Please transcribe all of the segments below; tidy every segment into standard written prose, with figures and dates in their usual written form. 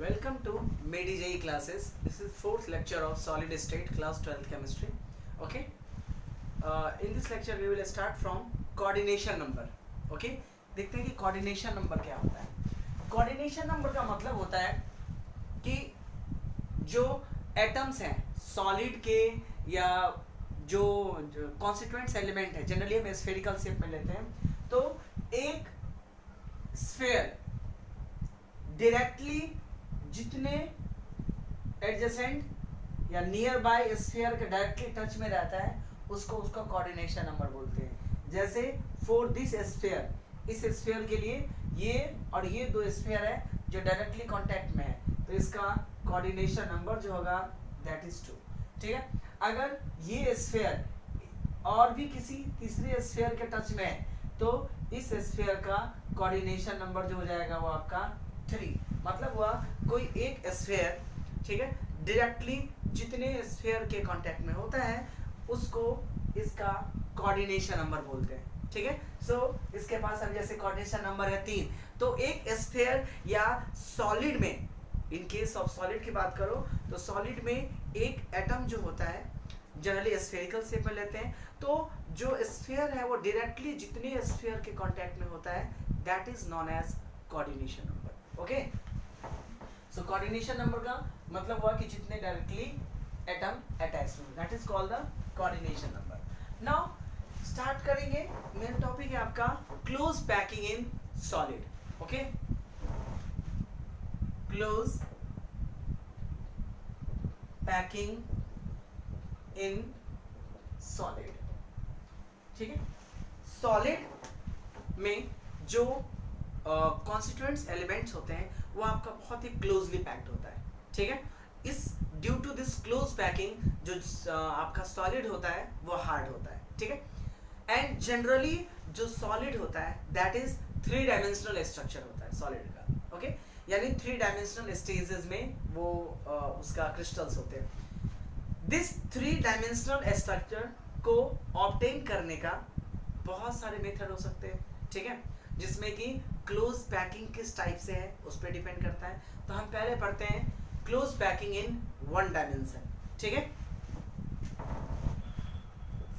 Welcome to MediJE classes. This is fourth lecture of solid state class 12th chemistry. Okay. In this lecture we will start from coordination number. Okay. देखते हैं कि coordination number क्या होता है. Coordination number का मतलब होता है कि जो atoms हैं solid के या जो constituent element है, generally हम spherical shape में लेते हैं, तो एक sphere डायरेक्टली जितने एडजेसेंट या नियर बाय स्फीयर के डायरेक्टली टच में रहता है उसको उसका कोऑर्डिनेशन नंबर बोलते हैं. जैसे फॉर दिस स्फीयर, इस स्फीयर के लिए ये और ये दो स्फीयर है जो डायरेक्टली कांटेक्ट में है, तो इसका कोऑर्डिनेशन नंबर जो होगा दैट इज 2. ठीक है. अगर ये स्फीयर और भी किसी तीसरे स्फीयर के टच में है तो इस स्फीयर का कोऑर्डिनेशन नंबर जो हो जाएगा वो आपका 3. मतलब हुआ कोई एक स्फीयर, ठीक है, डायरेक्टली जितने स्फीयर के कांटेक्ट में होता है उसको इसका कोऑर्डिनेशन नंबर बोलते हैं. ठीक है. सो इसके पास अब जैसे कोऑर्डिनेशन नंबर है 3, तो एक स्फीयर या सॉलिड में, इन केस ऑफ सॉलिड की बात करो तो सॉलिड में एक एटम जो होता है जनरली स्फेरिकल शेप में लेते हैं, तो जो स्फीयर है वो डायरेक्टली जितने स्फीयर के कांटेक्ट में होता है that is known as coordination number. Okay. So coordination number का मतलब हुआ कि जितने डायरेक्टली एटम अटैच हैं, that is called the coordination number. Now start करेंगे. मेन टॉपिक है आपका close packing in solid. Okay. Close packing in solid. ठीक है. सॉलिड में जो कॉन्स्टिट्यूएंट्स एलिमेंट्स होते हैं वो आपका बहुत ही क्लोजली पैक्ड होता है. ठीक है. इस due to this close packing जो आपका सॉलिड होता है वो हार्ड होता है. ठीक है. एंड जनरली जो सॉलिड होता है दैट इज 3 डायमेंशनल स्ट्रक्चर होता है सॉलिड का. ओके. यानी 3 डायमेंशनल स्टेजेस में वो उसका क्रिस्टल्स होते हैं. दिस 3 डायमेंशनल स्ट्रक्चर को ऑब्टेन करने का बहुत सारे मेथड हो सकते हैं. ठीक है. जिसमें कि क्लोज पैकिंग किस टाइप से है उस पर डिपेंड करता है. तो हम पहले पढ़ते हैं क्लोज पैकिंग इन 1 डायमेंशन. ठीक है.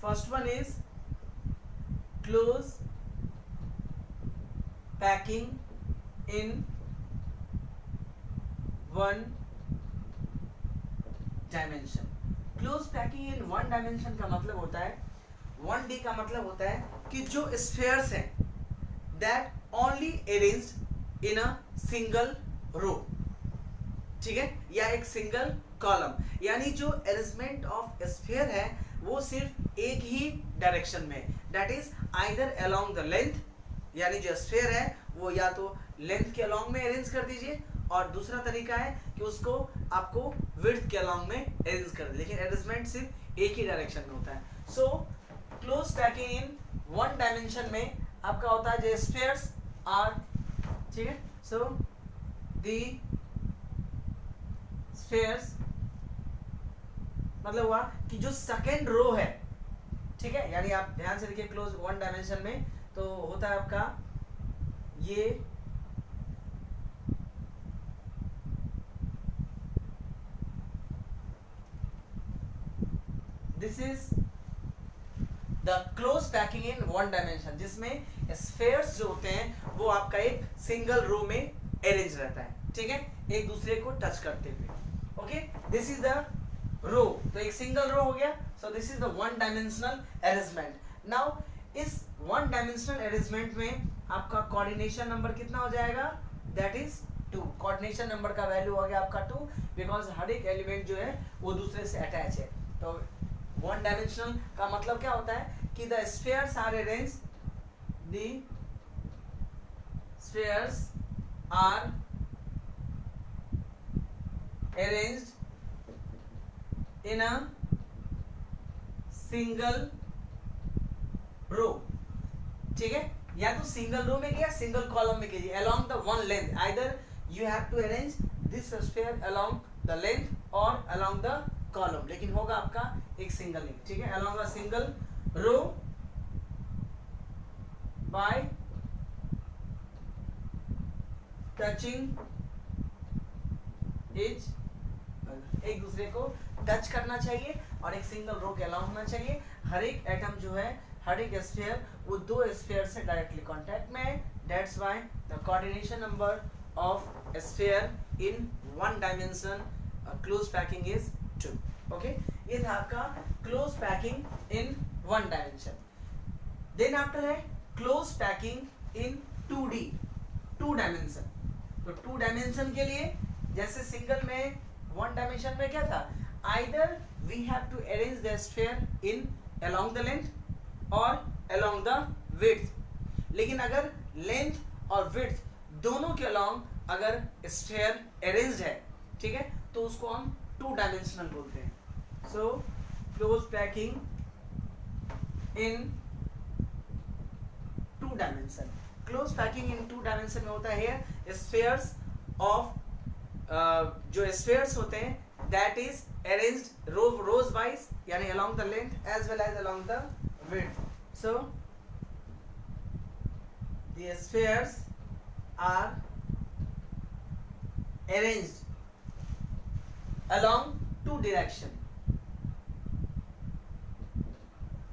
First one is close packing in 1 dimension. Close packing in 1 dimension का मतलब होता है 1D का मतलब होता है कि जो स्फीयर्स हैं that only arranged in a single row. ठीक है. या एक सिंगल कॉलम, यानी जो अरेंजमेंट ऑफ स्फीयर है वो सिर्फ एक ही डायरेक्शन में, that is either along the length, यानी जो स्फीयर है वो या तो लेंथ के अलोंग में अरेंज कर दीजिए, और दूसरा तरीका है कि उसको आपको विड्थ के अलोंग में अरेंज कर दीजिए, लेकिन अरेंजमेंट सिर्फ एक ही डायरेक्शन में होता है. सो क्लोज पैकिंग इन 1 डायमेंशन में आपका होता है जो स्फीयर्स आर, ठीक है. सो दी स्फीयर्स मतलब हुआ कि जो सेकेंड रो है, ठीक है, यानी आप ध्यान से देखिए क्लोज 1 डायमेंशन में तो होता है आपका ये this is the close packing in 1 dimension, जिसमें स्फीयर्स जो होते हैं वो आपका एक सिंगल रो में अरेंज रहता है. ठीक है. एक दूसरे को टच करते हुए. Okay. This is the row, तो एक सिंगल रो हो गया. So this is the 1 dimensional arrangement. Now इस 1 डायमेंशनल अरेंजमेंट में आपका कोऑर्डिनेशन नंबर कितना हो जाएगा, दैट इज 2. कोऑर्डिनेशन नंबर का वैल्यू हो गया आपका 2, बिकॉज हर एक एलिमेंट जो है वो दूसरे से अटैच है. तो 1 डायमेंशनल का मतलब क्या होता है कि the spheres are arranged, the spheres are arranged in a single row. ठीक है. या तो सिंगल रो में किया, सिंगल कॉलम में कीजिए, along the 1 length. Either you have to arrange this sphere along the length और अलोंग द कॉलम, लेकिन होगा आपका एक सिंगल लिंक. ठीक है. Along a single row by touching is एक दूसरे को टच करना चाहिए और एक सिंगल रो के अलाउ होना चाहिए। हर एक एटम जो है, हर एक स्फीयर वो दो स्फीयर से डायरेक्टली कांटेक्ट में है। That's why the coordination number of sphere in one dimension close packing is 2। Okay, ये था आपका close packing in one dimension. Then after है close packing in 2D, 2 dimension. तो 2 डायमेंशन के लिए जैसे सिंगल में, वन डायमेंशन में क्या था, either we have to arrange the sphere in along the length और अलोंग द विड्थ। लेकिन अगर लेंथ और विड्थ दोनों के अलोंग अगर स्फीयर अरेंज्ड है, ठीक है, तो उसको हम 2 डायमेंशनल बोलते हैं। So close packing in 2 dimension. Close packing in 2 dimension में होता है स्फीयर्स ऑफ जो स्फीयर्स होते हैं that is arranged rows wise, यानी along the length as well as along the width. So the spheres are arranged along 2 direction,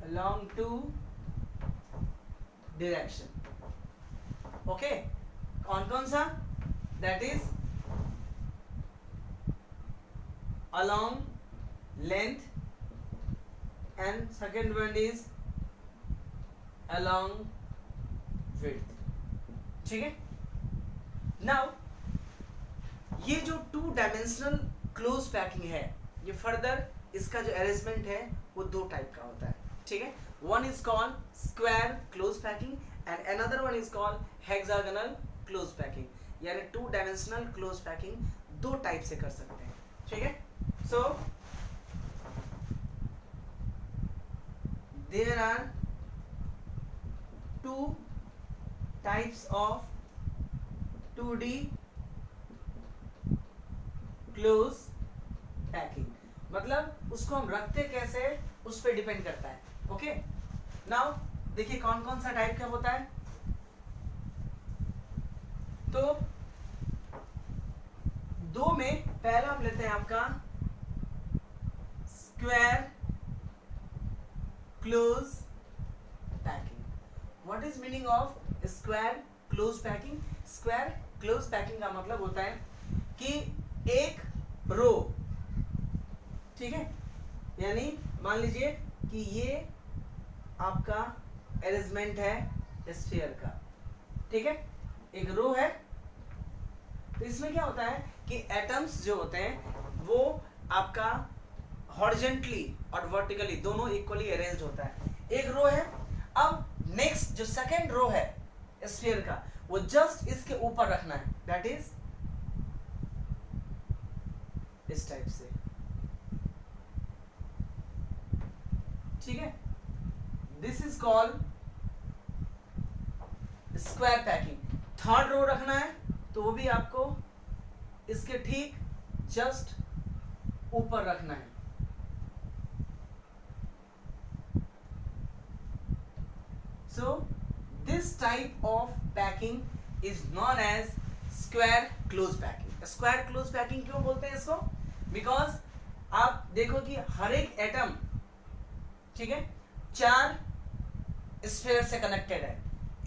along 2 direction। Okay, कौन कौन सा, that is along length and second one is along width। ठीक है, now ये जो 2 dimensional close packing है, ये further इसका जो अरेंजमेंट है वो 2 टाइप का होता है। ठीक है, one is called square close packing and another one is called hexagonal close packing. यानी 2 डायमेंशनल क्लोज पैकिंग 2 टाइप से कर सकते हैं। ठीक है, so there are 2 types of 2D close packing. मतलब उसको हम रखते कैसे उस पर डिपेंड करता है। ओके, नाउ देखिए कौन कौन सा टाइप का होता है। तो 2 में पहला हम लेते हैं आपका square close packing. What is meaning of square close packing? Square close packing का मतलब होता है कि एक रो, ठीक है, यानी मान लीजिए कि ये आपका अरेंजमेंट है स्फीयर का, ठीक है, एक रो है। तो इसमें क्या होता है कि एटम्स जो होते हैं वो आपका हॉरिजॉन्टली और वर्टिकली दोनों इक्वली अरेंज होता है। एक रो है। अब नेक्स्ट जो सेकंड रो है स्फीयर का वो जस्ट इसके ऊपर रखना है, दैट इज इस टाइप से। ठीक है, this is called square packing. Third row रखना है तो वो भी आपको इसके ठीक जस्ट ऊपर रखना है। So this type of packing is known as square close packing. Square close packing क्यों बोलते हैं इसको? बिकॉज आप देखो कि हर एक एटम, ठीक है, 4 स्फीयर से कनेक्टेड है।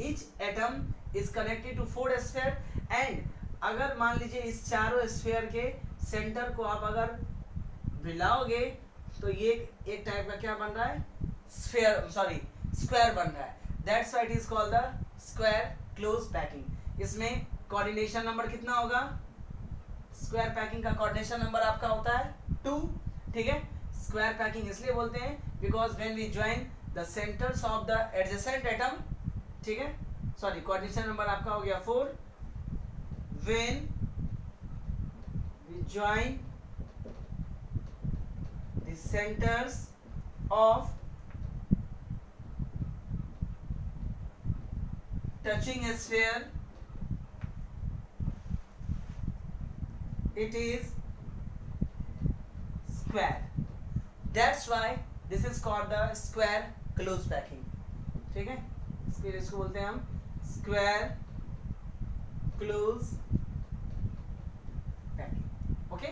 Each atom is connected to 4 sphere and अगर मान लीजिए इस चारों स्फीयर के सेंटर को आप अगर मिलाओगे तो ये एक टाइप का क्या बन रहा है, स्क्वायर बन रहा है। That's why it is called the square close packing. इसमें कोऑर्डिनेशन नंबर कितना होगा? स्क्वायर पैकिंग का कोऑर्डिनेशन नंबर आपका होता है 2। ठीक है, स्क्वायर पैकिंग इसलिए बोलते हैं because when we join the centres of the adjacent atom, ठीक है, सॉरी कोऑर्डिनेशन नंबर आपका हो गया 4। When we join the centres of touching a sphere, it is square. That's why this is called the square close packing. ठीक है, फिर इसको बोलते हैं हम square close packing. Okay,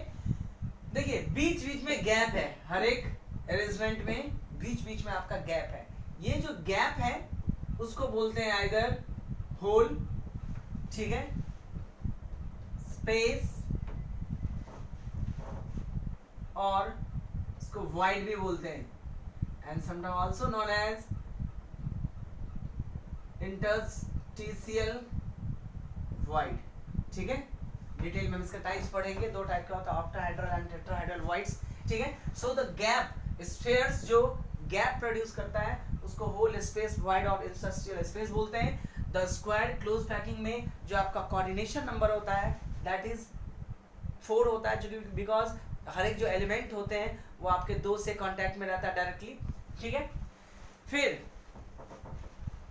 देखिए बीच बीच में गैप है, हर एक अरेंजमेंट में बीच बीच में आपका गैप है। ये जो गैप है उसको बोलते हैं आइदर होल, ठीक है, स्पेस, और इसको वाइड भी बोलते हैं, and sometime also known as interstitial void, ठीक है। डिटेल में हम इसका टाइप्स पढ़ेंगे, दो टाइप का होता है, ऑक्टाहेड्रल एंड टेट्राहेड्रल वाइड्स, ठीक है। सो द गैप स्फीयर्स जो गैप प्रोड्यूस करता है उसको होल स्पेस, वाइड और इंटरस्टिशियल स्पेस बोलते हैं। द स्क्वायर क्लोज पैकिंग में जो आपका कोऑर्डिनेशन नंबर होता है दैट इज 4 होता है, जो कि बिकॉज हर एक जो एलिमेंट होते हैं वो आपके 2 से कांटेक्ट में रहता है डायरेक्टली, ठीक है। फिर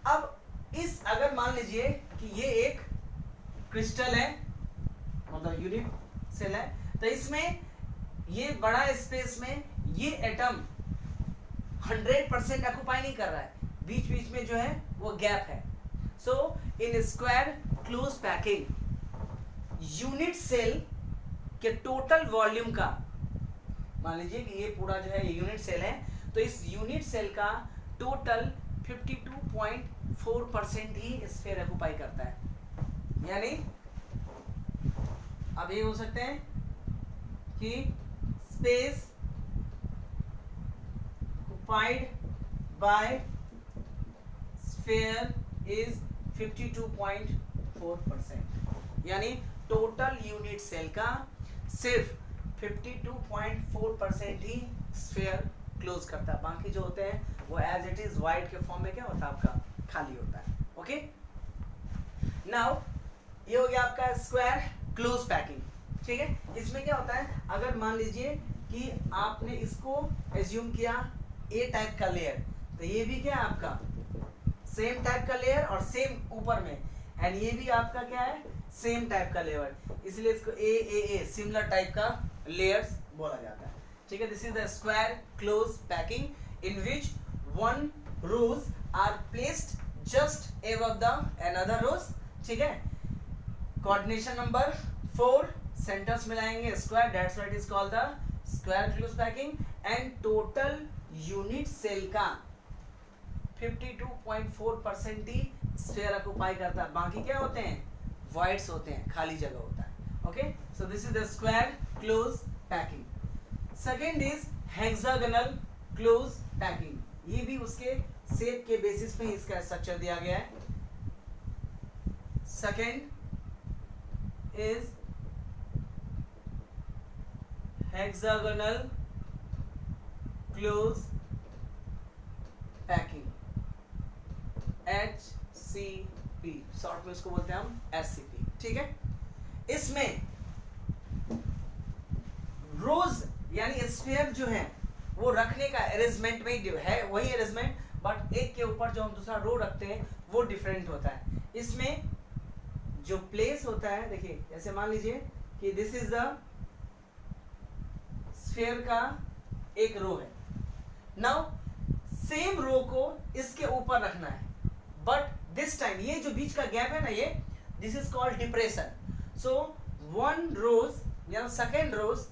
अब इस अगर मान लीजिए कि ये एक क्रिस्टल है, मतलब यूनिट सेल है, तो इसमें ये बड़ा स्पेस में ये एटम 100% ऑक्युपाई नहीं कर रहा है, बीच बीच में जो है वो गैप है। So in square close packing unit cell के टोटल वॉल्यूम का, मान लीजिए कि ये पूरा जो है ये यूनिट सेल है, तो इस यूनिट सेल का टोटल 52.4% ही स्फीयर ऑक्युपाई करता है। यानी अब ये हो सकते हैं कि space occupied by sphere is 52.4%, यानी टोटल यूनिट सेल का सिर्फ 52.4% ही स्फीयर क्लोज करता है, बाकी जो होते हैं वो एज इट इज वाइड के फॉर्म में क्या होता है आपका खाली होता है। ओके, नाउ ये हो गया आपका स्क्वायर क्लोज पैकिंग, ठीक है। इसमें क्या होता है, अगर मान लीजिए कि आपने इसको एज्यूम किया ए टाइप का लेयर, तो ये भी क्या है आपका सेम टाइप का लेयर और सेम ऊपर में, एंड ये भी आपका क्या है सेम टाइप का लेयर, इसलिए इसको ए सिमिलर टाइप का लेयर्स बोला जाता है, ठीक है। This is the square close packing in which one rows are placed just above the another rows, ठीक है। कोऑर्डिनेशन नंबर 4 सेंटर्स मिलाएंगे square, that's why it is called the square close packing, and total unit cell का 52.4% ही sphere occupy करता है, बाकी क्या होते हैं वॉइड्स होते हैं, खाली जगह होता है। Okay, so this is the square close packing. Second is hexagonal close packing, ये भी उसके शेप के बेसिस पे इसका स्ट्रक्चर दिया गया है। Second is hexagonal close packing, HCP, short में इसको बोलते हैं हम SCP, ठीक है। इसमें रोज यानी स्फीयर जो है वो रखने का अरेंजमेंट में है वही अरेंजमेंट, बट एक के ऊपर जो हम दूसरा रो रखते हैं वो डिफरेंट होता है। इसमें जो प्लेस होता है, देखिए जैसे मान लीजिए कि दिस इज द स्फीयर का एक रो है, नाउ सेम रो को इसके ऊपर रखना है, बट दिस टाइम ये जो बीच का गैप है ना, ये this is called depression. So one rows या second rows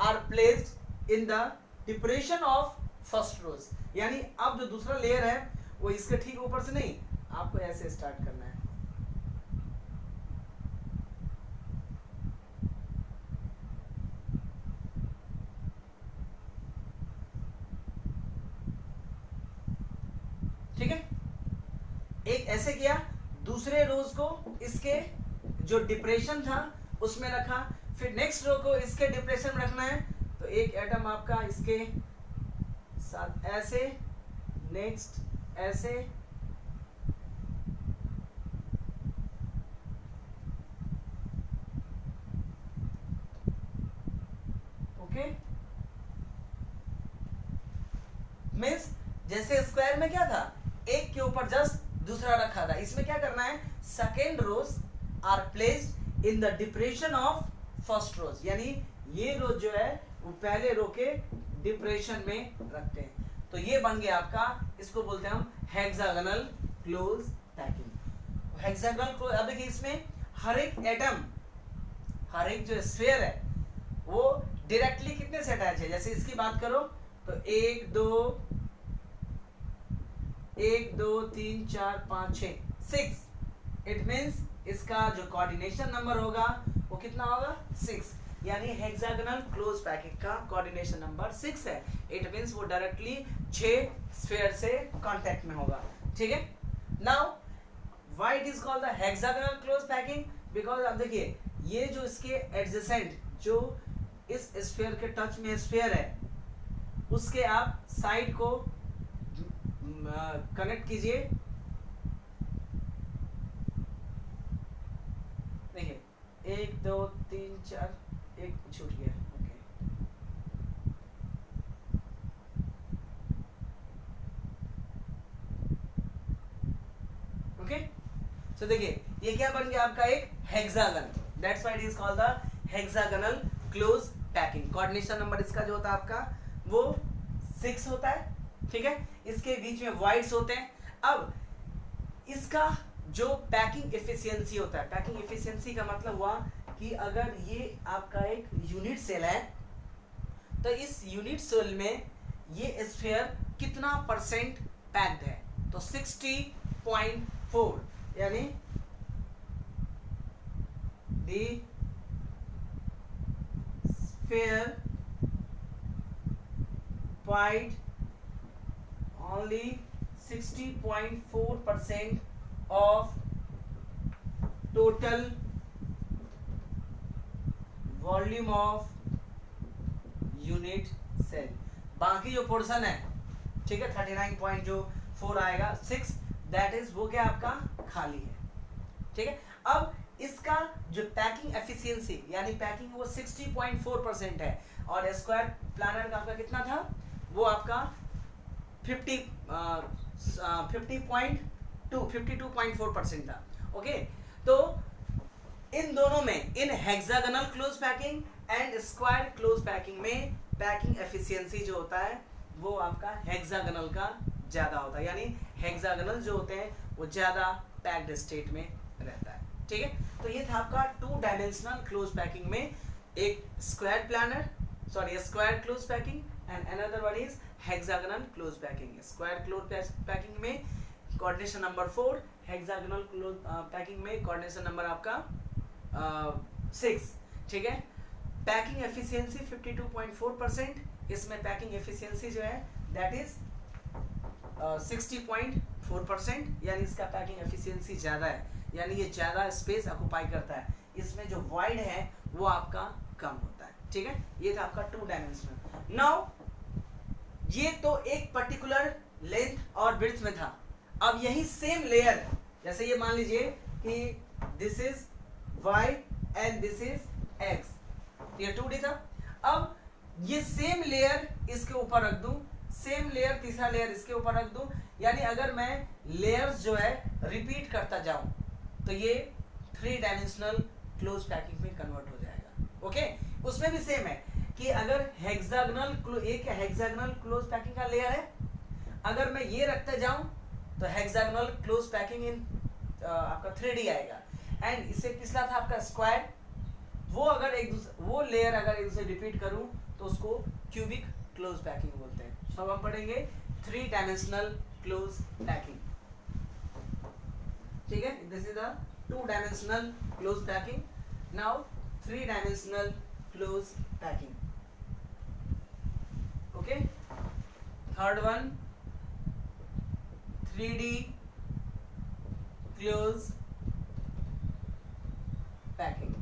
are placed in the depression of first rows, यानी अब जो दूसरा लेयर है वो इसके ठीक ऊपर से नहीं, आपको ऐसे स्टार्ट करना है, ठीक है। एक ऐसे किया, दूसरे रोज को इसके जो डिप्रेशन था उसमें रखा, फिर नेक्स्ट रो को इसके डिप्रेशन में रखना है, तो एक एटम आपका इसके साथ ऐसे, नेक्स्ट ऐसे, ओके। मीन्स जैसे स्क्वायर में क्या था, एक के ऊपर जस्ट दूसरा रखा था, इसमें क्या करना है, second rows are placed in the depression of first rows, यानी ये रोज जो है वो पहले रो के डिप्रेशन में रखते हैं, तो ये बन गया आपका, इसको बोलते हैं हम hexagonal close packing. Hexagonal close, अब देखिए इसमें हर एक एटम, हर एक जो स्फीयर है वो डायरेक्टली कितने से अटैच है, जैसे इसकी बात करो तो 1 2 1 2 3 4 5 6 6, इट मींस इसका जो कोऑर्डिनेशन नंबर होगा वो कितना होगा 6, यानी हेक्सागोनल क्लोज पैकिंग का कोऑर्डिनेशन नंबर 6 है। इट मींस वो डायरेक्टली 6 स्फीयर से कांटेक्ट में होगा, ठीक है। Now why it is called the hexagonal close packing, because अब देखिए ये जो इसके एडजेसेंट जो इस स्फीयर के टच में स्फीयर है उसके आप साइड को कनेक्ट कीजिए। देखिए 1 2 3 4, एक छूट गया, ओके ओके। तो देखिए ये क्या बन गया आपका एक hexagon, that's why it is called the hexagonal close packing. Coordination number इसका जो होता है आपका वो 6 होता है, ठीक है। इसके बीच में वाइड्स होते हैं। अब इसका जो पैकिंग एफिशिएंसी होता है, पैकिंग एफिशिएंसी का मतलब हुआ कि अगर ये आपका एक यूनिट सेल है तो इस यूनिट सेल में ये स्फीयर कितना परसेंट पैक्ड है, तो 60.4, यानी द स्फीयर पाइड only 60.4% of total volume of unit cell, बाकी जो पोर्शन है, ठीक है, 39.4 आएगा 6, दैट इज वो क्या आपका खाली है, ठीक है। अब इसका जो पैकिंग एफिशिएंसी यानी पैकिंग वो 60.4% है और स्क्वायर प्लानर का आपका कितना था, वो आपका 52.4% था, ओके। तो इन दोनों में, in hexagonal close packing and square close packing में पैकिंग एफिशिएंसी जो होता है वो आपका हेक्सागोनल का ज्यादा होता है, यानी हेक्सागोनल जो होते हैं वो ज्यादा पैक्ड स्टेट में रहता है, ठीक है। तो ये था आपका 2 डायमेंशनल क्लोज पैकिंग में एक square planar, sorry square close packing and another one is hexagonal close packing. Square close packing में coordination number 4, hexagonal close packing में कोऑर्डिनेशन नंबर आपका 6, ठीक है। पैकिंग एफिशिएंसी 52.4%, इसमें पैकिंग एफिशिएंसी जो है दैट इज 60.4%, यानी इसका पैकिंग एफिशिएंसी ज़्यादा है, यानी ये ज़्यादा स्पेस ऑक्युपाई करता है, इसमें जो वाइड है वो आपका कम होता है, ठीक है। ये था आपका 2 डायमेंशनल। नाउ ये तो एक पर्टिकुलर लेंथ और विड्थ में था। अब यही सेम लेयर, जैसे ये मान लीजिए कि this is y and this is x, ये 2D था। अब ये सेम लेयर इसके ऊपर रख दूं, सेम लेयर तीसरा लेयर इसके ऊपर रख दूं, यानी अगर मैं लेयर्स जो है रिपीट करता जाऊं तो ये 3 डायमेंशनल क्लोज पैकिंग में कन्वर्ट हो जाएगा, ओके। उसमें भी सेम है कि अगर हेक्सागोनल, एक हेक्सागोनल क्लोज पैकिंग का लेयर है, अगर मैं ये रखते जाऊं तो हेक्सागोनल क्लोज पैकिंग इन आपका 3D आएगा। एंड इससे पिछला था आपका स्क्वायर, वो अगर वो लेयर अगर एक दूसरे रिपीट करूं तो उसको क्यूबिक क्लोज पैकिंग बोलते हैं। सब हम पढ़ेंगे 3 डायमेंशनल क्लोज पैकिंग, ठीक है। This is the 2 dimensional close packing. Now 3 dimensional close packing, okay. Third one 3D close packing.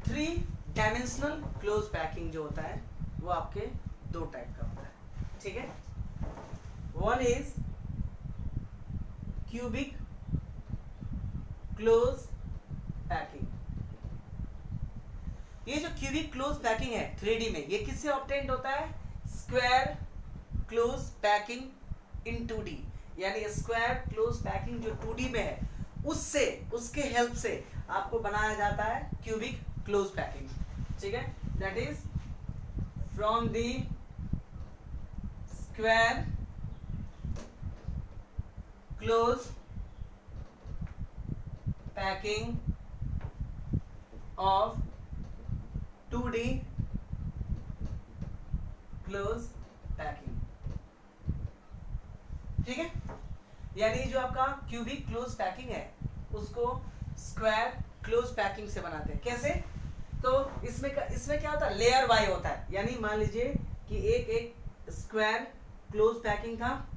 3 dimensional close packing जो होता है वो आपके 2 टाइप का होता है, ठीक है। One is cubic close packing. ये जो क्यूबिक क्लोज पैकिंग है 3D में, ये किससे ऑब्टेन्ड होता है, square close packing in 2D, यानी स्क्वायर क्लोज पैकिंग जो 2D में है उससे, उसके हेल्प से आपको बनाया जाता है क्यूबिक क्लोज पैकिंग, ठीक है। That is from the square close packing of 2D close packing, ठीक है। यानी जो आपका क्यूबिक क्लोज पैकिंग है उसको स्क्वायर क्लोज पैकिंग से बनाते हैं। कैसे? तो इसमें क्या होता है, लेयर वाई होता है। यानी मान लीजिए कि एक स्क्वायर क्लोज पैकिंग था,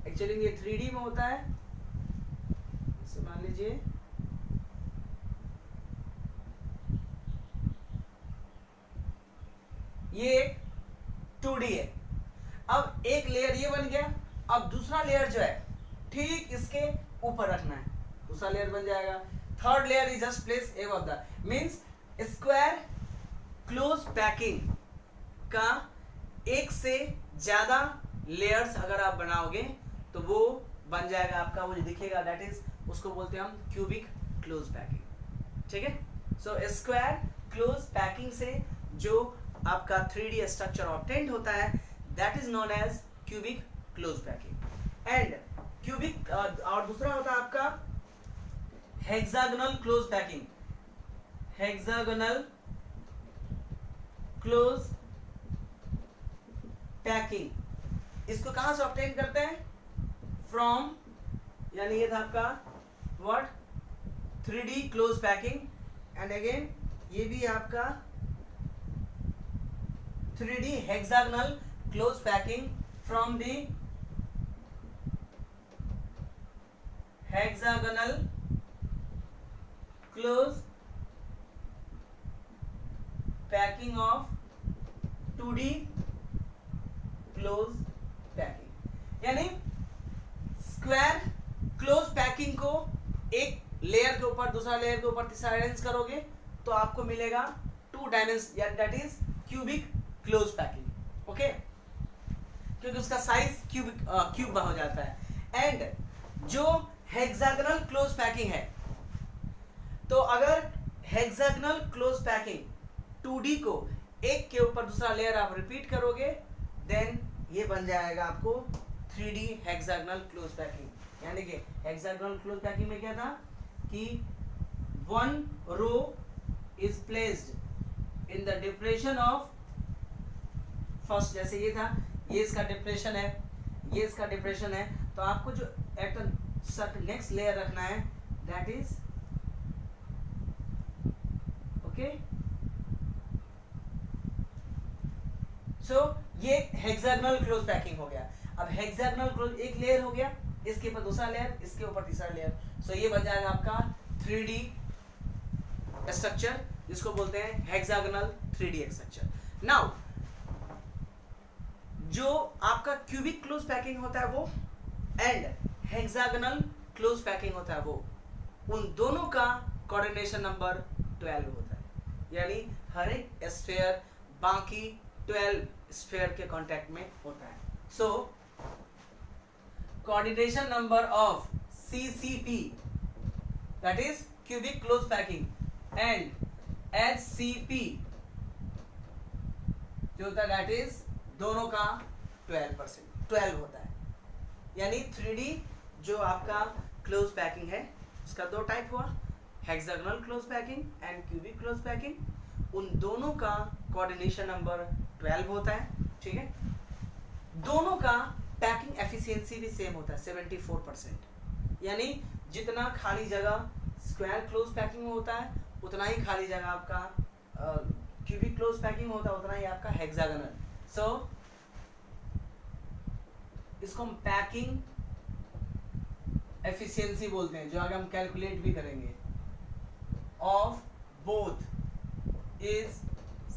एक्चुअली ये 3D में होता है। इसे मान लीजिए ये 2D है। अब एक लेयर ये बन गया, अब दूसरा लेयर जो है ठीक इसके ऊपर रखना है, दूसरा लेयर बन जाएगा। Third layer is just place above the, means square close packing का एक से ज्यादा लेयर्स अगर आप बनाओगे तो वो बन जाएगा आपका, वो जो दिखेगा दैट इज, उसको बोलते हैं हम क्यूबिक क्लोज पैकिंग, ठीक है। सो स्क्वायर क्लोज पैकिंग से जो आपका 3D स्ट्रक्चर ऑब्टेन्ड होता है that is known as cubic close packing. And cubic और दूसरा होता है आपका hexagonal close packing. Hexagonal close packing इसको कहां से ऑब्टेन करते हैं? फ्रॉम, यानी ये था आपका what 3D close packing. And again ये भी आपका 3D hexagonal close packing from the hexagonal close packing of 2D close packing। यानी स्क्वायर क्लोज पैकिंग को एक लेयर के ऊपर दूसरा लेयर के ऊपर तीसरा अरेंज करोगे तो आपको मिलेगा 2 डायमेंशन, या that is cubic close packing, okay, क्योंकि उसका साइज क्यूब हो जाता है। एंड जो हेक्सागोनल क्लोज पैकिंग है, तो अगर हेक्सागोनल क्लोज पैकिंग 2D को एक के ऊपर दूसरा लेयर आप रिपीट करोगे देन ये बन जाएगा आपको 3D हेक्सागोनल क्लोज पैकिंग। यानी कि हेक्सागोनल क्लोज पैकिंग में क्या था कि 1 row is placed in the depression of first, जैसे ये था, ये इसका डिप्रेशन है, ये इसका डिप्रेशन है, तो आपको जो एट नेक्स्ट लेयर रखना है दैट इज ओके। सो ये हेक्सागोनल क्लोज पैकिंग हो गया। अब हेक्सागोनल क्लोज एक लेयर हो गया, इसके ऊपर दूसरा लेयर, इसके ऊपर तीसरा लेयर, सो ये बन जाएगा आपका 3D स्ट्रक्चर जिसको बोलते हैं हेक्सागोनल 3D स्ट्रक्चर। नाउ जो आपका क्यूबिक क्लोज पैकिंग होता है वो एंड हेक्सागोनल क्लोज पैकिंग होता है वो, उन दोनों का कोऑर्डिनेशन नंबर 12 होता है। यानी हर एक स्फीयर बाकी 12 स्फीयर के कांटेक्ट में होता है। सो coordination number of CCP that is cubic close packing and HCP जो होता है दैट इज दोनों का 12% होता है। यानी 3D जो आपका क्लोज पैकिंग है उसका 2 टाइप हुआ, hexagonal close packing and cubic close packing. उन दोनों का कोऑर्डिनेशन नंबर 12 होता है, ठीक है। दोनों का पैकिंग एफिशिएंसी भी सेम होता है 74%। यानी जितना खाली जगह स्क्वायर क्लोज पैकिंग में होता है उतना ही खाली जगह आपका क्यूबिक क्लोज पैकिंग में होता है, उतना ही आपका हेक्सागोनल। सो इसको हम पैकिंग एफिशिएंसी बोलते हैं, जो आगे हम कैलकुलेट भी करेंगे, ऑफ बोथ इज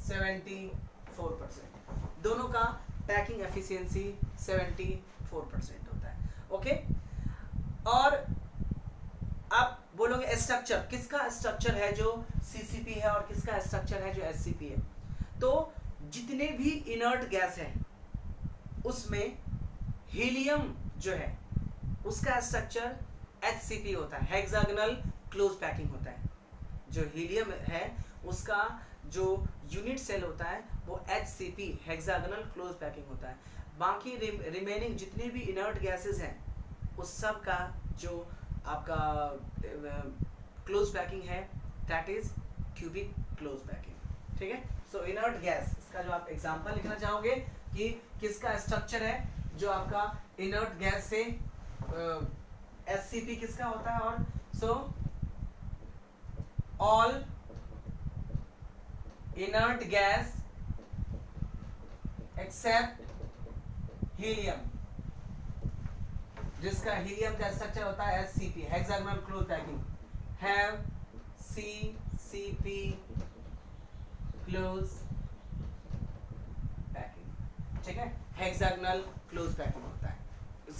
74%। दोनों का पैकिंग एफिशिएंसी 74% होता है, ओके। और आप बोलोगे स्ट्रक्चर, किसका स्ट्रक्चर है जो CCP है और किसका स्ट्रक्चर है जो HCP है? तो जितने भी इनर्ट गैस हैं उसमें हीलियम जो है उसका स्ट्रक्चर HCP होता है, हेक्सागोनल क्लोज पैकिंग होता है। जो हीलियम है उसका जो यूनिट सेल होता है वो HCP हेक्सागोनल क्लोज पैकिंग होता है। बाकी रिमेनिंग जितने भी इनर्ट गैसेस हैं उस सब का जो आपका क्लोज पैकिंग है that is cubic close packing. ठीक है। सो इनर्ट गैस, इसका जो आप एग्जांपल लिखना चाहोगे कि किसका स्ट्रक्चर है जो आपका इनर्ट गैस से SCP किसका होता है, और so all inert gas except helium, जिसका हीलियम का स्ट्रक्चर होता है SCP, hexagonal close packing, have CCP close packing, ठीक है। हेक्सागोनल क्लोज पैकिंग होता है,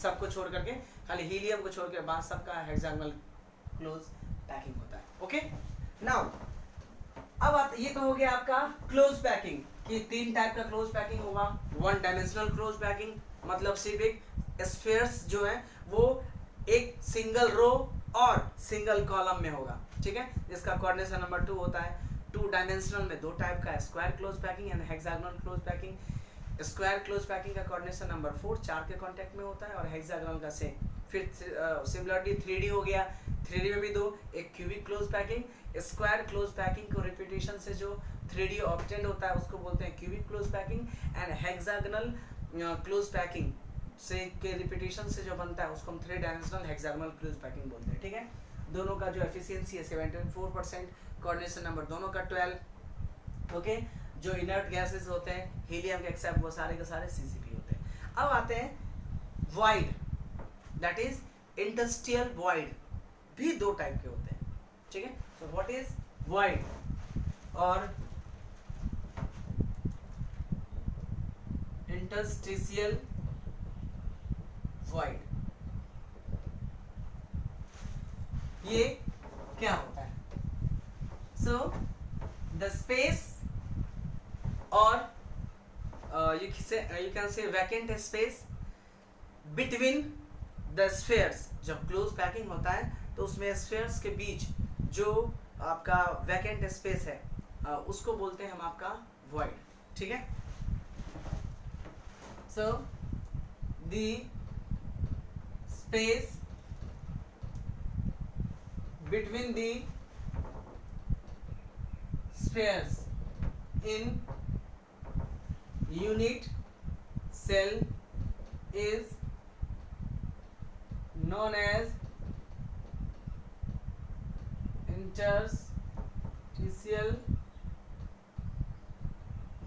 सबको छोड़ करके, खाली हीलियम को छोड़ के बाद सबका हेक्सागोनल क्लोज पैकिंग होता है। ओके, नाउ अब ये तो हो गया आपका क्लोज पैकिंग कि 3 टाइप का क्लोज पैकिंग होगा। 1 डायमेंशनल क्लोज पैकिंग, मतलब सिर्फ एक स्फीयर्स जो है वो एक सिंगल रो और सिंगल कॉलम में होगा, ठीक है, जिसका कोऑर्डिनेशन नंबर 2 होता है। 2 डायमेंशनल में 2 टाइप का, square close packing and hexagonal close packing. Square close packing का कोऑर्डिनेशन नंबर 4 4 के कांटेक्ट में होता है, और हेक्सागोनल का सेम। फिर सिमिलरली 3D हो गया, 3D में भी 2, एक cubic close packing. Square close packing को रिपीटेशन से जो 3D ऑब्टेंड होता है उसको बोलते हैं cubic close packing, and hexagonal close packing से के रिपीटेशन से जो बनता है उसको हम 3 डायमेंशनल हेक्सागोनल क्लोज पैकिंग बोलते हैं, ठीक है। दोनों का जो एफिशिएंसी है 74%, कोऑर्डिनेशन नंबर दोनों का 12। ओके, जो इनर्ट गैसेस होते हैं हीलियम के एक्सेप्ट वो सारे के सारे CCP होते हैं। अब आते हैं void, that is interstitial void, भी 2 टाइप के होते हैं, ठीक है। सो व्हाट इज वॉइड और इंटरस्टिशियल वॉइड, ये क्या होता है? सो द स्पेस और you can say vacant space between the spheres। जब क्लोज पैकिंग होता है तो उसमें स्फीयर्स के बीच जो आपका वैकेंट स्पेस है उसको बोलते हैं हम आपका void, ठीक है। So the space between the spheres in unit cell is known as interstitial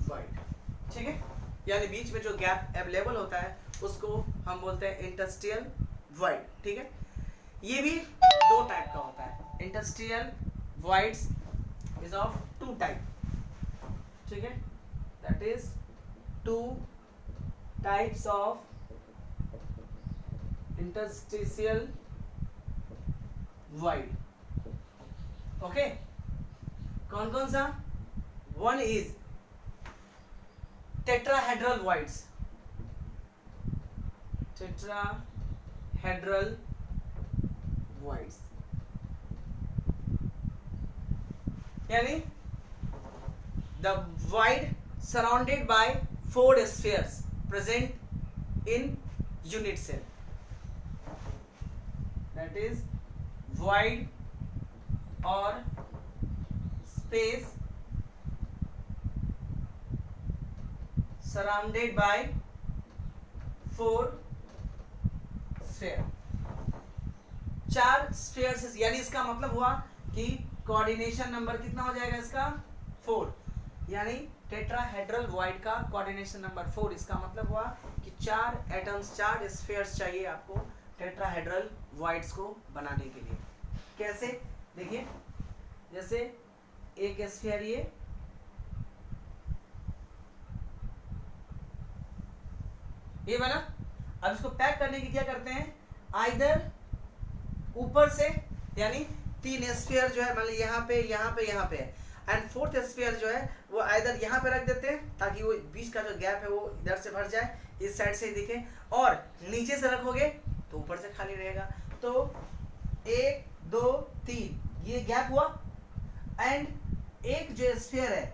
void, ठीक है। यानी बीच में जो गैप अवेलेबल होता है उसको हम बोलते हैं इंटरस्टिशियल void, ठीक है। ये भी 2 टाइप का होता है। Interstitial voids is of 2 type, ठीक है, that is 2 types of interstitial void। Okay, कौन कौन सा? 1 is tetrahedral voids, tetrahedral voids, यानी the void surrounded by 4 spheres present in unit cell, that is void or space surrounded by 4 sphere, 4 spheres, यानी इसका मतलब हुआ कि कोऑर्डिनेशन नंबर कितना हो जाएगा इसका 4, यानी टेट्राहेड्रल वॉइड का कोऑर्डिनेशन नंबर 4। इसका मतलब हुआ कि 4 एटम्स, 4 स्फीयर्स चाहिए आपको टेट्राहेड्रल वॉइड्स को बनाने के लिए। कैसे? देखिए, जैसे एक स्फीयर ये बना। अब इसको पैक करने की क्या करते हैं, आइदर ऊपर से, यानी 3 स्फीयर जो है मतलब यहाँ पे यहाँ पे यहाँ पे, एंड 4th स्फीयर जो है वो आइदर यहाँ पे रख देते हैं ताकि वो बीच का जो गैप है वो इधर से भर जाए, इस साइड से ही दिखे, और नीचे से रखोगे तो ऊपर से खाली रहेगा। तो 1 2 3 ये गैप हुआ, एंड एक जो स्फीयर है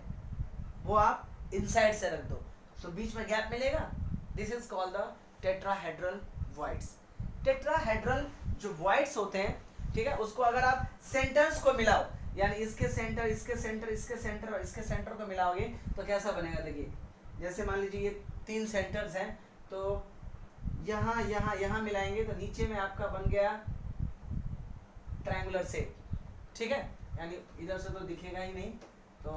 वो आप इनसाइड से रख दो तो बीच में गैप मिलेगा। This is called the tetrahedral voids. Tetrahedral जो वॉइड्स होते हैं, ठीक है, उसको अगर आप सेंटर्स को मिलाओ, यानी इसके सेंटर, इसके सेंटर, इसके सेंटर और इसके सेंटर को मिलाओगे तो कैसा बनेगा? देखिए जैसे मान लीजिए ये 3 सेंटर्स हैं, तो यहाँ यहाँ यहाँ मिलाएंगे तो नीचे में आपका बन गया ट्रायंगुलर शेप, ठीक है। यानी इधर से तो दिखेगा ही नहीं, तो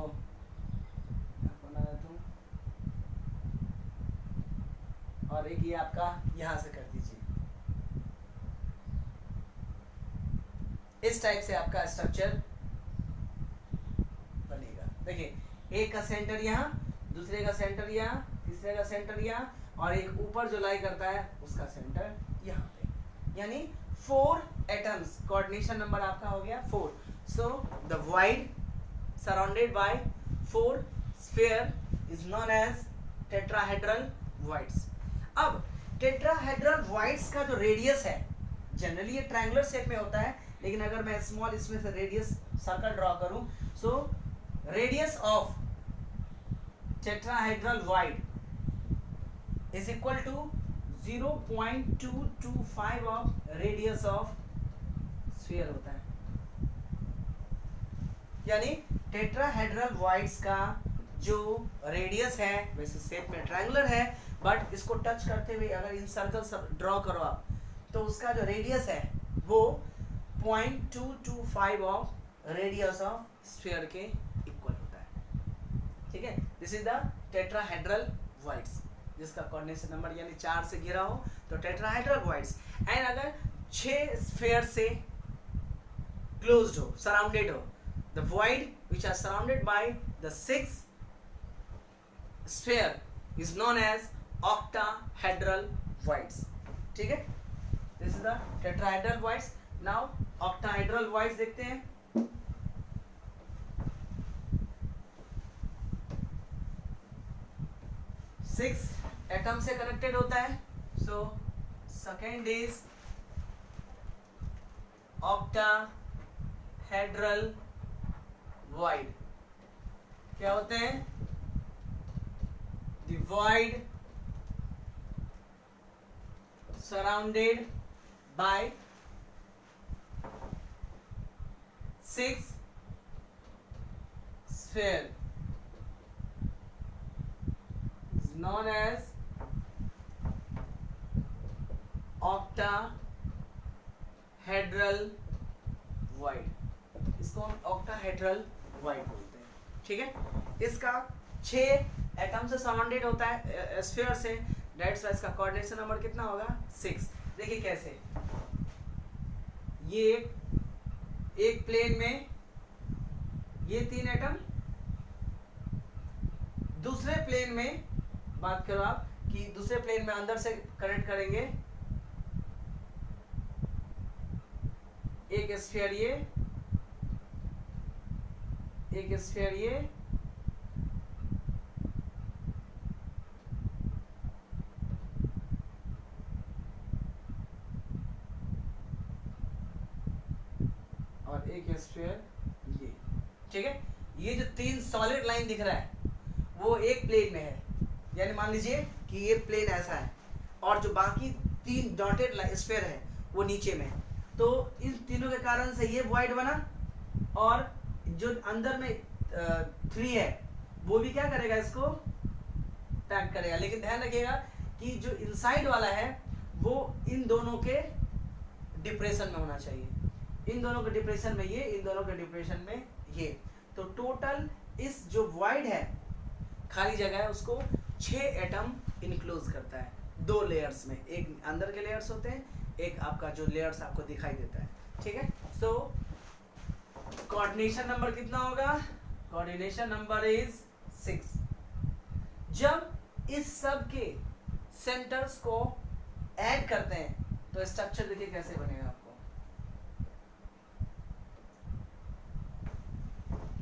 बना देता हूँ, और एक ये आपका यहाँ से कर दीजिए। इस टाइप से आपका स्ट्रक्चर बनेगा। देखिए एक का सेंटर यहाँ, दूसरे का सेंटर यहाँ, तीसरे का सेंटर यहाँ, और एक ऊपर जो लाई करता है उसका सेंटर यहाँ पे। यानी 4 एटम्स, कोऑर्डिनेशन नंबर आपका हो गया 4। So the void surrounded by 4 sphere is known as tetrahedral voids। अब टेट्राहेड्रल voids का जो रेडियस है, जनरली ये ट्रायंगुलर शेप में होता है, लेकिन अगर मैं स्मॉल इसमें से रेडियस सर्कल ड्रॉ करूं, सो radius of tetrahedral void is equal to 0.225 of radius of sphere होता है। यानी टेट्राहेड्रल voids का जो रेडियस है, वैसे शेप में ट्रायंगुलर है, बट इसको टच करते हुए अगर इन सर्कल ड्रॉ करो आप, तो उसका जो रेडियस है वो 0.225 ऑफ रेडियस ऑफ स्फीयर के इक्वल होता है, ठीक है। This is the tetrahedral voids, जिसका कोऑर्डिनेशन नंबर यानी 4 से घिरा हो तो टेट्राहेड्रल voids। एंड अगर 6 स्फीयर से क्लोज्ड हो, सराउंडेड हो, the void which are surrounded by the 6 sphere is known as octahedral voids, ठीक है। This is the tetrahedral voids। Now octahedral voids देखते हैं। सिक्स एटम से कनेक्टेड होता है, so second is octahedral void। क्या होते हैं? The void surrounded by 6 sphere is known as octahedral void। इसको हम octahedral void बोलते हैं, ठीक है। इसका 6 एटम से सराउंडेड होता है स्फीयर से, डेट्स वाइज का कोऑर्डिनेशन नंबर कितना होगा? 6। देखिए कैसे, ये एक प्लेन में ये 3 एटम, दूसरे प्लेन में बात करो आप कि दूसरे प्लेन में अंदर से कनेक्ट करेंगे, एक स्फीयर ये, एक स्फीयर ये, और एक स्फीयर ये, ठीक है। ये जो 3 सॉलिड लाइन दिख रहा है वो एक प्लेन में है, यानी मान लीजिए कि ये प्लेन ऐसा है और जो बाकी 3 डॉटेड स्फीयर है वो नीचे में है। तो इन तीनों के कारण से ये वॉइड बना, और जो अंदर में 3 है वो भी क्या करेगा? इसको पैक करेगा। लेकिन ध्यान रखिएगा कि जो इनसाइड वाला है वो इन दोनों के डिप्रेशन में होना चाहिए, इन दोनों के डिप्रेशन में ये, इन दोनों के डिप्रेशन में ये। तो टोटल इस जो वॉइड है, खाली जगह है, उसको 6 एटम इनक्लोज करता है 2 लेयर्स में। एक अंदर के लेयर्स होते हैं, एक आपका जो लेयर्स आपको दिखाई देता है, ठीक है। सो कोऑर्डिनेशन नंबर कितना होगा? Coordination number is 6। जब इस सब के सेंटर्स को ऐड करते हैं तो स्ट्रक्चर देखिए कैसे बनेगा आपको।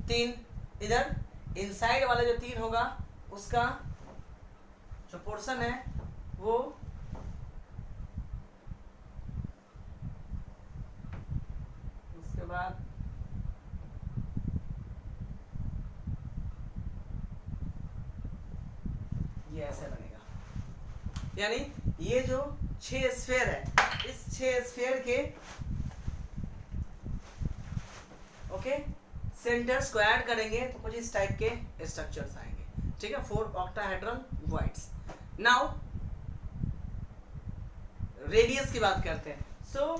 3 इधर इनसाइड वाला जो 3 होगा उसका जो पोर्शन है वो उसके बाद ये ऐसे बनेगा। यानी ये जो 6 स्फीयर है, इस 6 स्फीयर के ओके सेंटर्स को ऐड करेंगे तो कुछ इस टाइप के स्ट्रक्चर्स आएंगे, ठीक है, 4 ऑक्टाहेड्रल वॉइड्स। नाउ रेडियस की बात करते हैं। So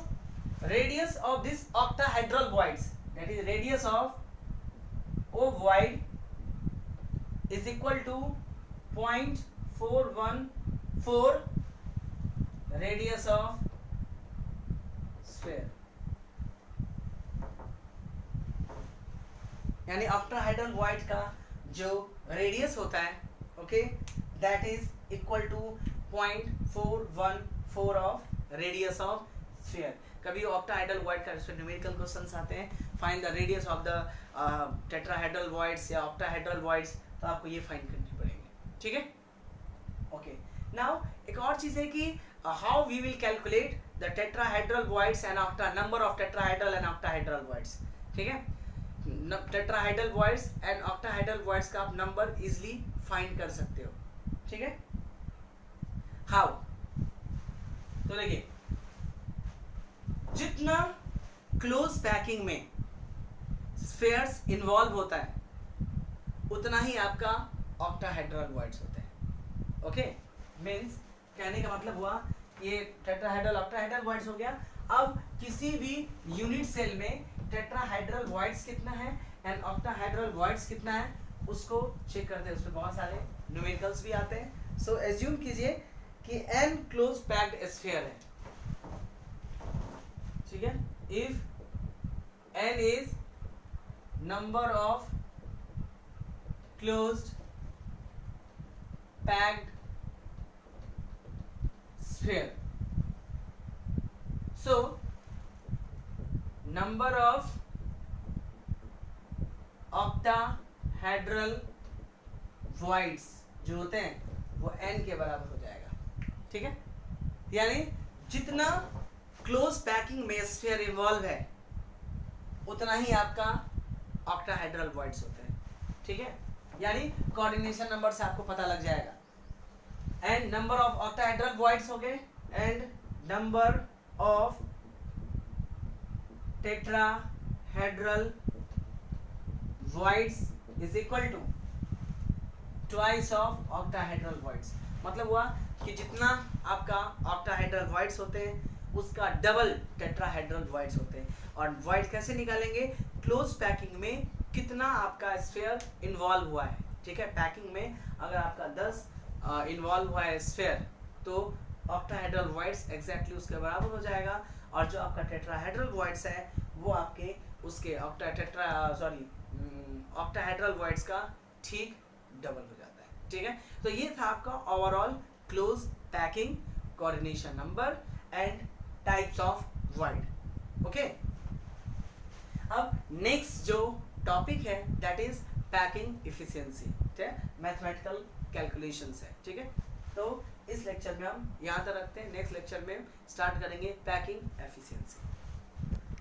radius of this octahedral voids, that is radius of ovoid is equal to 0.414 radius of sphere, यानी ऑक्टाहेड्रल वॉइड का जो रेडियस होता है, okay, that is equal to 0.414 of radius of sphere. कभी ऑक्टाहेड्रल वॉइड का इसमें numerical questions आते हैं, find the radius of the tetrahedral voids या ऑक्टाहेड्रल वॉइड्स, तो आपको ये फाइंड करने पड़ेंगे, ठीक है। ओके, नाउ एक और चीज है कि how we will calculate the tetrahedral voids and number of tetrahedral and octahedral voids, ठीक है। Tetrahedral voids and octahedral voids का आप नंबर इजीली फाइंड कर सकते हो, ठीक है। हाउ, तो देखिए, जितना क्लोज पैकिंग में स्फीयर्स इन्वॉल्व होता है उतना ही आपका ऑक्टाहेड्रल वॉइड्स होते हैं, ओके। मींस कहने का मतलब हुआ ये टेट्राहेड्रल ऑक्टाहेड्रल वॉइड्स हो गया। अब किसी भी यूनिट सेल में टेट्राहेड्रल वॉइड्स कितना है एंड ऑक्टाहेड्रल वॉइड्स कितना है उसको चेक करते हैं, उसमें बहुत सारे न्यूमेरिकल्स भी आते हैं। सो एज्यूम कीजिए कि n क्लोज पैक्ड स्फीयर है, ठीक है। If n is number of closed packed sphere, so number of octahedral voids जो होते हैं वो n के बराबर हो जाएगा, ठीक है। यानी जितना क्लोज पैकिंग में स्फीयर इन्वॉल्व है उतना ही आपका ऑक्टाहेड्रल वॉइड्स होते हैं, ठीक है। यानी कोऑर्डिनेशन नंबर से आपको पता लग जाएगा। And number of octahedral voids हो गए and number of tetrahedral voids is equal to twice of octahedral voids. मतलब हुआ कि जितना आपका ऑक्टाहेड्रल वॉइड्स होते हैं उसका डबल टेट्राहेड्रल वॉइड्स होते हैं। और वॉइड कैसे निकालेंगे? क्लोज पैकिंग में कितना आपका स्फीयर इन्वॉल्व हुआ है, ठीक है। पैकिंग में अगर आपका 10 इन्वॉल्व हुआ है स्फीयर तो ऑक्टाहेड्रल वॉइड्स एग्जैक्टली उसके बराबर हो जाएगा, और जो आपका टेट्राहेड्रल वॉइड्स है वो आपके उसके ऑक्टाहेड्रल वॉइड्स का ठीक डबल हो जाता है, ठीक है। तो ये था आपका overall close packing, coordination number and types of void, okay. अब नेक्स्ट जो टॉपिक है दैट इज पैकिंग इफिशिएंसी, ठीक है, मैथमेटिकल कैलकुलेशंस है, ठीक है। तो इस लेक्चर में हम यहाँ तक रखते हैं, नेक्स्ट लेक्चर में स्टार्ट करेंगे पैकिंग एफिशिएंसी।